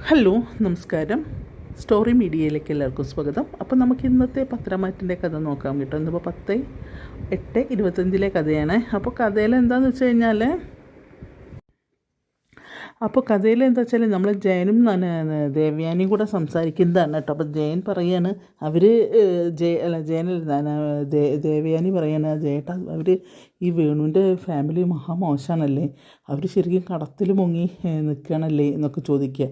Hello, നമസ്കാരം. Story മീഡിയയിലേക്ക് എല്ലാവർക്കും സ്വാഗതം. അപ്പോൾ നമുക്ക് ഇന്നത്തെ പത്രമാറ്റിൻ്റെ കഥ നോക്കാം കേട്ടോ. ഇന്നിപ്പോൾ 10/8/25 കഥയാണ്. അപ്പോൾ കഥയിൽ എന്താണെന്ന് വെച്ച് കഴിഞ്ഞാൽ, കഥയിൽ എന്താ വെച്ചാൽ നമ്മൾ ജയനും ദേവയാനിയും കൂടെ സംസാരിക്കുന്നതാണ് കേട്ടോ. അപ്പോൾ ജയൻ പറയാണ്, അവർ ദേവയാനി പറയാണ്, ജയേട്ടാ അവർ ഈ വേണുവിൻ്റെ ഫാമിലി മഹാമോശമാണല്ലേ, അവർ ശരിക്കും കടത്തിൽ മുങ്ങി നിൽക്കുകയാണല്ലേ എന്നൊക്കെ ചോദിക്കുക.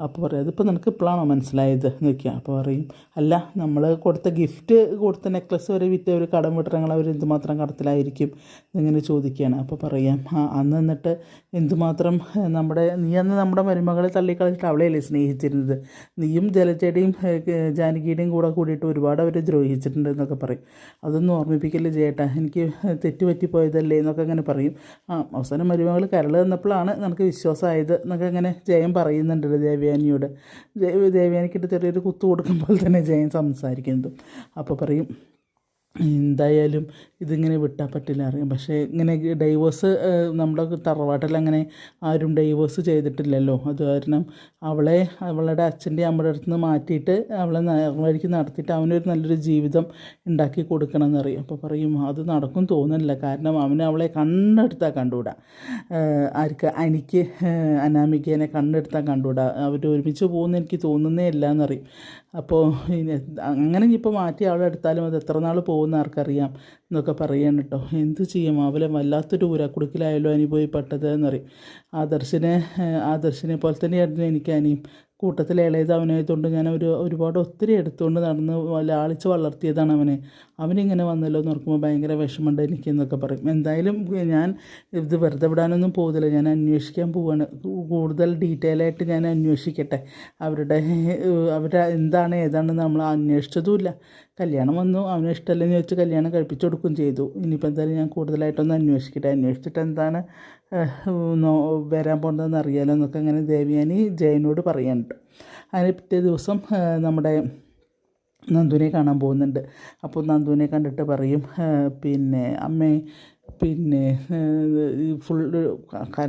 അപ്പോൾ പറയും, അതിപ്പോൾ നിനക്ക് ഇപ്പോഴാണോ മനസ്സിലായത് എന്നൊക്കെയാ. അപ്പോൾ പറയും, അല്ല നമ്മൾ കൊടുത്ത ഗിഫ്റ്റ് കൊടുത്ത നെക്ലസ് വരെ വിറ്റ് അവർ കടം വിട്ടങ്ങൾ അവർ എന്തുമാത്രം കടത്തിലായിരിക്കും എന്നിങ്ങനെ ചോദിക്കുകയാണ്. അപ്പോൾ പറയാം, അന്ന് എന്നിട്ട് എന്തുമാത്രം നീ അന്ന് നമ്മുടെ മരുമകളെ തള്ളിക്കളഞ്ഞിട്ട് അവളെയല്ലേ സ്നേഹിച്ചിരുന്നത്, നീയും ജലജയുടെയും ജാനകിയുടെയും കൂടിയിട്ട് ഒരുപാട് അവർ ദ്രോഹിച്ചിട്ടുണ്ട് എന്നൊക്കെ പറയും. അതൊന്നും ഓർമ്മിപ്പിക്കല്ലേ ചേട്ടാ, എനിക്ക് തെറ്റുപറ്റിപ്പോയതല്ലേ എന്നൊക്കെ അങ്ങനെ പറയും. അവസാനം മരുമകൾ കരൾ തന്നപ്പോഴാണ് നിനക്ക് വിശ്വാസമായത് എന്നൊക്കെ അങ്ങനെ ജയൻ പറയുന്നുണ്ട് ദേവയാനിയോട്. ദേവയാനിക്കിട്ട് ചെറിയൊരു കുത്തു കൊടുക്കുമ്പോൾ തന്നെ ജയൻ സംസാരിക്കുന്നതും. അപ്പോൾ പറയും, എന്തായാലും ഇതിങ്ങനെ വിട്ടാൽ പറ്റില്ല അറിയാം, പക്ഷേ ഇങ്ങനെ ഡൈവേഴ്സ് നമ്മുടെ തറവാട്ടിൽ അങ്ങനെ ആരും ഡൈവേഴ്സ് ചെയ്തിട്ടില്ലല്ലോ. അത് കാരണം അവളുടെ അച്ഛൻ്റെ അമ്മയുടെ അടുത്ത് നിന്ന് മാറ്റിയിട്ട് അവളെ വഴിക്ക് നടത്തിയിട്ട് അവനൊരു നല്ലൊരു ജീവിതം ഉണ്ടാക്കി കൊടുക്കണം എന്നറിയും. അപ്പോൾ പറയും, അത് നടക്കും തോന്നുന്നില്ല, കാരണം അവളെ കണ്ണെടുത്താൽ കണ്ടുകൂടാ, എനിക്ക് അനാമികേനെ കണ്ണെടുത്താൽ കണ്ടുകൂടാ, അവർ ഒരുമിച്ച് പോകുന്ന എനിക്ക് തോന്നുന്നേ ഇല്ല എന്നറിയും. അപ്പോൾ അങ്ങനെ ഇനിയിപ്പോൾ മാറ്റി അവളെ എടുത്താലും അത് എത്ര നാൾ പോകുന്ന ആർക്കറിയാം എന്നൊക്കെ പറയാണ് കേട്ടോ. എന്ത് ചെയ്യും, അവളെ വല്ലാത്തൊരു ഉരക്കുടുക്കിലായാലും അനുഭവപ്പെട്ടത് എന്നറിയും. ആദർശിനെ പോലെ തന്നെയായിരുന്നു എനിക്ക് അനിയും. കൂട്ടത്തിൽ ഇളയത് അവനായതുകൊണ്ട് ഞാൻ ഒരുപാട് ഒത്തിരി എടുത്തുകൊണ്ട് നടന്ന് ലാളിച്ച് വളർത്തിയതാണ് അവനിങ്ങനെ വന്നല്ലോ എന്ന് ഓർക്കുമ്പോൾ ഭയങ്കര വിഷമമുണ്ട് എനിക്ക് എന്നൊക്കെ പറയും. എന്തായാലും ഞാൻ ഇത് വെറുതെ വിടാനൊന്നും പോകുന്നില്ല, ഞാൻ അന്വേഷിക്കാൻ പോവാണ്, കൂടുതൽ ഡീറ്റെയിൽ ആയിട്ട് ഞാൻ അന്വേഷിക്കട്ടെ. അവരുടെ എന്താണ് ഏതാണെന്ന് നമ്മൾ അന്വേഷിച്ചതുമില്ല. കല്യാണം വന്നു, അവന് ഇഷ്ടമല്ലെന്ന് ചോദിച്ച് കല്യാണം കഴിപ്പിച്ചു കൊടുക്കുകയും ചെയ്തു. ഇനിയിപ്പോൾ എന്തായാലും ഞാൻ കൂടുതലായിട്ടൊന്ന് അന്വേഷിച്ചിട്ട് എന്താണ് വരാൻ പോകുന്നതെന്ന് അറിയാലോ എന്നൊക്കെ അങ്ങനെ ദേവയാനി ജയനോട് പറയാനുണ്ട്. അതിന് പിറ്റേ ദിവസം നമ്മുടെ നന്ദുവിനെ കാണാൻ പോകുന്നുണ്ട്. അപ്പോൾ നന്ദുവിനെ കണ്ടിട്ട് പറയും, പിന്നെ അമ്മേ, പിന്നെ ഫുൾ